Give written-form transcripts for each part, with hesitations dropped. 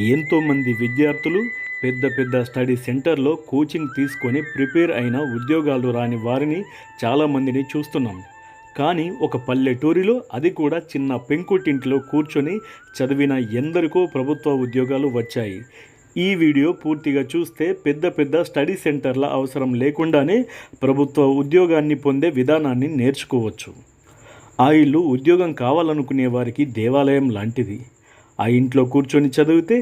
ఎంతోమంది విద్యార్థులు పెద్ద పెద్ద స్టడీ సెంటర్లో కోచింగ్ తీసుకొని ప్రిపేర్ అయిన ఉద్యోగాలు రాని వారిని చాలామందిని చూస్తున్నాం. కానీ ఒక పల్లెటూరిలో, అది కూడా చిన్న పెంకుటింట్లో కూర్చొని చదివిన ఎందరికో ప్రభుత్వ ఉద్యోగాలు వచ్చాయి. ఈ వీడియో పూర్తిగా చూస్తే పెద్ద పెద్ద స్టడీ సెంటర్ల అవసరం లేకుండానే ప్రభుత్వ ఉద్యోగాన్ని పొందే విధానాన్ని నేర్చుకోవచ్చు. ఆ ఇల్లు ఉద్యోగం కావాలనుకునే వారికి దేవాలయం లాంటిది. ఆ ఇంట్లో కూర్చొని చదివితే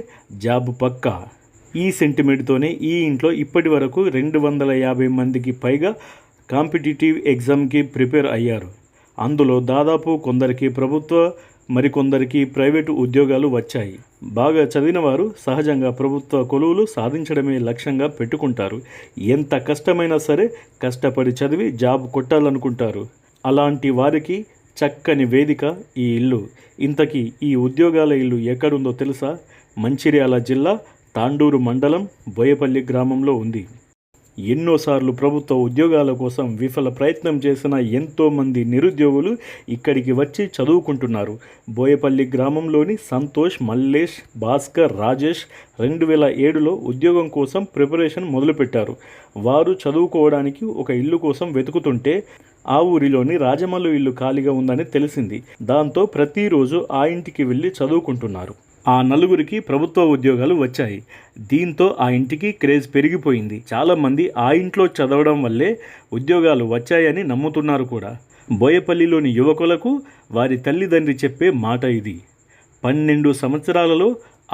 జాబ్ పక్కా. ఈ సెంటిమెంట్తోనే ఈ ఇంట్లో ఇప్పటి వరకు 250 మందికి పైగా కాంపిటేటివ్ ఎగ్జామ్కి ప్రిపేర్ అయ్యారు. అందులో దాదాపు కొందరికి ప్రభుత్వ, మరికొందరికి ప్రైవేటు ఉద్యోగాలు వచ్చాయి. బాగా చదివిన వారు సహజంగా ప్రభుత్వ కొలువులు సాధించడమే లక్ష్యంగా పెట్టుకుంటారు. ఎంత కష్టమైనా సరే కష్టపడి చదివి జాబ్ కొట్టాలనుకుంటారు. అలాంటి వారికి చక్కని వేదిక ఈ ఇల్లు. ఇంతకీ ఈ ఉద్యోగాల ఇల్లు ఎక్కడుందో తెలుసా? మంచిర్యాల జిల్లా తాండూరు మండలం బోయపల్లి గ్రామంలో ఉంది. ఎన్నోసార్లు ప్రభుత్వ ఉద్యోగాల కోసం విఫల ప్రయత్నం చేసిన ఎంతోమంది నిరుద్యోగులు ఇక్కడికి వచ్చి చదువుకుంటున్నారు. బోయపల్లి గ్రామంలోని సంతోష్, మల్లేష్, భాస్కర్, రాజేష్ 2007లో ఉద్యోగం కోసం ప్రిపరేషన్ మొదలుపెట్టారు. వారు చదువుకోవడానికి ఒక ఇల్లు కోసం వెతుకుతుంటే ఆ ఊరిలోని రాజమల్లు ఇల్లు ఖాళీగా ఉందని తెలిసింది. దాంతో ప్రతిరోజు ఆ ఇంటికి వెళ్ళి చదువుకుంటున్నారు. ఆ నలుగురికి ప్రభుత్వ ఉద్యోగాలు వచ్చాయి. దీంతో ఆ ఇంటికి క్రేజ్ పెరిగిపోయింది. చాలామంది ఆ ఇంట్లో చదవడం వల్లే ఉద్యోగాలు వచ్చాయని నమ్ముతున్నారు కూడా. బోయపల్లిలోని యువకులకు వారి తల్లిదండ్రి చెప్పే మాట ఇది. 12 సంవత్సరాలలో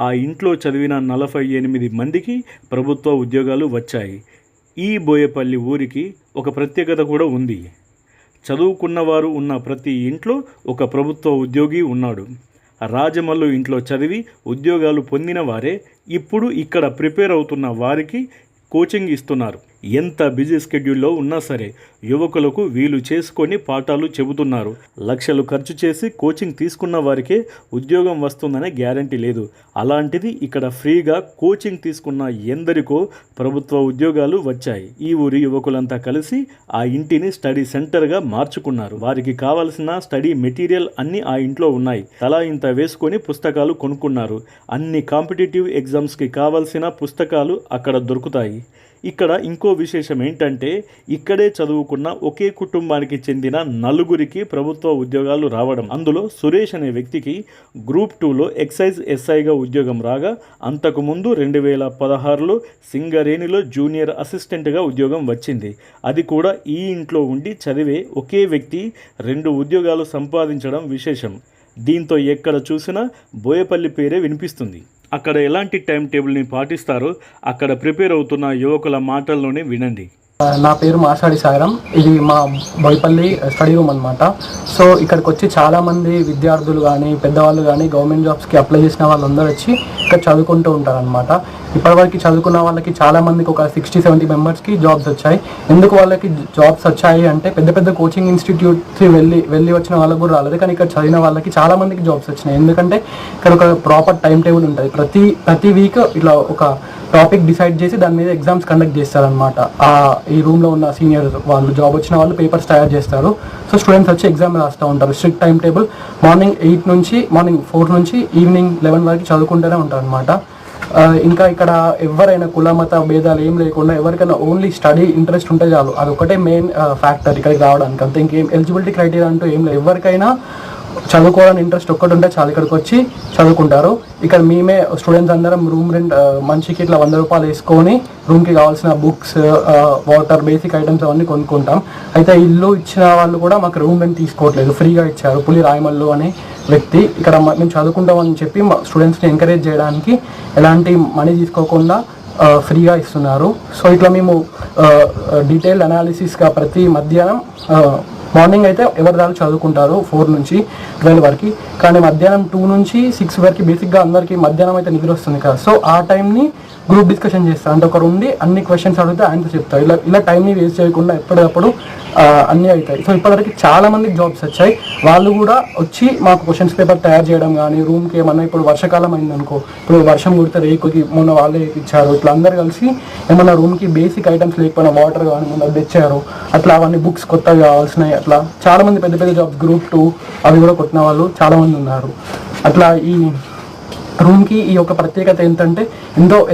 ఆ ఇంట్లో చదివిన 48 మందికి ప్రభుత్వ ఉద్యోగాలు వచ్చాయి. ఈ బోయపల్లి ఊరికి ఒక ప్రత్యేకత కూడా ఉంది. చదువుకున్నవారు ఉన్న ప్రతి ఇంట్లో ఒక ప్రభుత్వ ఉద్యోగి ఉన్నాడు. రాజమల్లు ఇంట్లో చదివి ఉద్యోగాలు పొందిన వారే ఇప్పుడు ఇక్కడ ప్రిపేర్ అవుతున్న వారికి కోచింగ్ ఇస్తున్నారు. ఎంత బిజీ స్కెడ్యూల్లో ఉన్నా సరే యువకులకు వీలు చేసుకొని పాఠాలు చెబుతున్నారు. లక్షలు ఖర్చు చేసి కోచింగ్ తీసుకున్న వారికే ఉద్యోగం వస్తుందనే గ్యారంటీ లేదు. అలాంటిది ఇక్కడ ఫ్రీగా కోచింగ్ తీసుకున్న ఎందరికో ప్రభుత్వ ఉద్యోగాలు వచ్చాయి. ఈ ఊరి యువకులంతా కలిసి ఆ ఇంటిని స్టడీ సెంటర్గా మార్చుకున్నారు. వారికి కావాల్సిన స్టడీ మెటీరియల్ అన్నీ ఆ ఇంట్లో ఉన్నాయి. తలా ఇంత వేసుకొని పుస్తకాలు కొనుక్కున్నారు. అన్ని కాంపిటేటివ్ ఎగ్జామ్స్కి కావాల్సిన పుస్తకాలు అక్కడ దొరుకుతాయి. ఇక్కడ ఇంకో విశేషం ఏంటంటే, ఇక్కడే చదువుకున్న ఒకే కుటుంబానికి చెందిన నలుగురికి ప్రభుత్వ ఉద్యోగాలు రావడం. అందులో సురేష్ అనే వ్యక్తికి గ్రూప్ 2లో ఎక్సైజ్ ఎస్ఐగా ఉద్యోగం రాగా, అంతకుముందు 2016లో సింగరేణిలో జూనియర్ అసిస్టెంట్గా ఉద్యోగం వచ్చింది. అది కూడా ఈ ఇంట్లో ఉండి చదివే ఒకే వ్యక్తి 2 ఉద్యోగాలు సంపాదించడం విశేషం. దీంతో ఎక్కడ చూసినా బోయపల్లి పేరే వినిపిస్తుంది. అక్కడ ఎలాంటి టైం టేబుల్ని పాటిస్తారో అక్కడ ప్రిపేర్ అవుతున్న యువకుల మాటల్లోనే వినండి. నా పేరు మాసాడి సాగరం. ఇది మా బోయపల్లి స్టడీ రూమ్ అనమాట. సో ఇక్కడికి వచ్చి చాలామంది విద్యార్థులు కానీ పెద్దవాళ్ళు కానీ గవర్నమెంట్ జాబ్స్కి అప్లై చేసిన వాళ్ళందరూ వచ్చి ఇక్కడ చదువుకుంటూ ఉంటారనమాట. ఇప్పటివరకు చదువుకున్న వాళ్ళకి చాలామందికి ఒక 60-70 మెంబర్స్కి జాబ్స్ వచ్చాయి. ఎందుకు వాళ్ళకి జాబ్స్ వచ్చాయి అంటే, పెద్ద పెద్ద కోచింగ్ ఇన్స్టిట్యూట్స్కి వెళ్ళి వచ్చిన వాళ్ళకు కూడా రాలేదు. కానీ ఇక్కడ చదివిన వాళ్ళకి చాలామందికి జాబ్స్ వచ్చినాయి. ఎందుకంటే ఇక్కడ ఒక ప్రాపర్ టైం టేబుల్ ఉంటుంది. ప్రతి వీక్ ఇట్లా ఒక టాపిక్ డిసైడ్ చేసి దాని మీద ఎగ్జామ్స్ కండక్ట్ చేస్తారనమాట. ఈ రూమ్లో ఉన్న సీనియర్ వాళ్ళు, జాబ్ వచ్చిన వాళ్ళు పేపర్స్ తయారు చేస్తారు. సో స్టూడెంట్స్ వచ్చి ఎగ్జామ్ రాస్తూ ఉంటారు. Strict time table. మార్నింగ్ 4 నుంచి ఈవినింగ్ 11 వరకు చదువుకుంటూనే ఉంటారు అనమాట. ఇంకా ఇక్కడ ఎవరైనా కుల మత భేదాలు ఏం లేకుండా ఎవరికైనా ఓన్లీ స్టడీ ఇంట్రెస్ట్ ఉంటే చాలు. అది ఒకటే మెయిన్ ఫ్యాక్టర్ ఇక్కడికి రావడానికి. అంతే, ఇంకేం ఎలిజిబిలిటీ క్రైటీరియా అంటూ ఏం లేదు. ఎవరికైనా చదువుకోవాలని ఇంట్రెస్ట్ ఒక్కటి ఉంటే చాలు, ఇక్కడికి వచ్చి చదువుకుంటారు. ఇక్కడ మేమే స్టూడెంట్స్ అందరం రూమ్ రెంట్ మనిషికి ఇట్లా 100 రూపాయలు వేసుకొని రూమ్కి కావాల్సిన బుక్స్, వాటర్, బేసిక్ ఐటమ్స్ అవన్నీ కొనుక్కుంటాం. అయితే ఇల్లు ఇచ్చిన వాళ్ళు కూడా మాకు రూమ్ రెంట్ తీసుకోవట్లేదు, ఫ్రీగా ఇచ్చారు. పులి రాయమల్లు అనే వ్యక్తి ఇక్కడ మేము చదువుకుంటామని చెప్పి మా స్టూడెంట్స్ని ఎంకరేజ్ చేయడానికి ఎలాంటి మనీ తీసుకోకుండా ఫ్రీగా ఇస్తున్నారు. సో ఇట్లా మేము డీటెయిల్ అనాలిసిస్గా ప్రతి మధ్యాహ్నం, మార్నింగ్ అయితే ఎవరి దాకా చదువుకుంటారు 4 నుంచి 12 వరకు. కానీ మధ్యాహ్నం 2 నుంచి 6 వరకు బేసిక్గా అందరికీ మధ్యాహ్నం అయితే నిద్ర వస్తుంది కదా. సో ఆ టైంని గ్రూప్ డిస్కషన్ చేస్తారు. అంటే ఒకరు ఉండి అన్ని క్వశ్చన్స్ అడిగితే ఆన్సర్ చెప్తారు. ఇలా టైంని వేస్ట్ చేయకుండా ఎప్పటికప్పుడు అన్నీ అవుతాయి. సో ఇప్పటివరకు చాలామందికి జాబ్స్ వచ్చాయి. వాళ్ళు కూడా వచ్చి మాకు క్వశ్చన్స్ పేపర్ తయారు చేయడం కానీ, రూమ్కి ఏమన్నా ఇప్పుడు వర్షాకాలం అయిందనుకో, ఇప్పుడు వర్షం కుడితే రేకుకి మొన్న వాళ్ళే ఇచ్చారు. ఇట్లా అందరు కలిసి ఏమన్నా రూమ్కి బేసిక్ ఐటమ్స్ లేకపోయినా వాటర్ కానీ మొన్న తెచ్చారు. అట్లా అవన్నీ బుక్స్ కొత్తగా కావాల్సినాయి. అట్లా చాలామంది పెద్ద పెద్ద జాబ్స్ గ్రూప్ 2 అవి కూడా కొట్టిన వాళ్ళు చాలామంది ఉన్నారు. అట్లా రూమ్కి ఈ యొక్క ప్రత్యేకత ఏంటంటే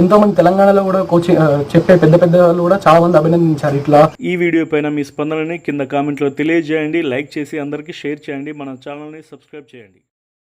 ఎంతో మంది తెలంగాణలో కూడా కోచింగ్ చెప్పే పెద్ద వాళ్ళు కూడా చాలా మంది అభినందించారు ఇట్లా. ఈ వీడియో పైన మీ స్పందనని కింద కామెంట్లో తెలియజేయండి, లైక్ చేసి అందరికీ షేర్ చేయండి, మన ఛానల్ని సబ్స్క్రైబ్ చేయండి.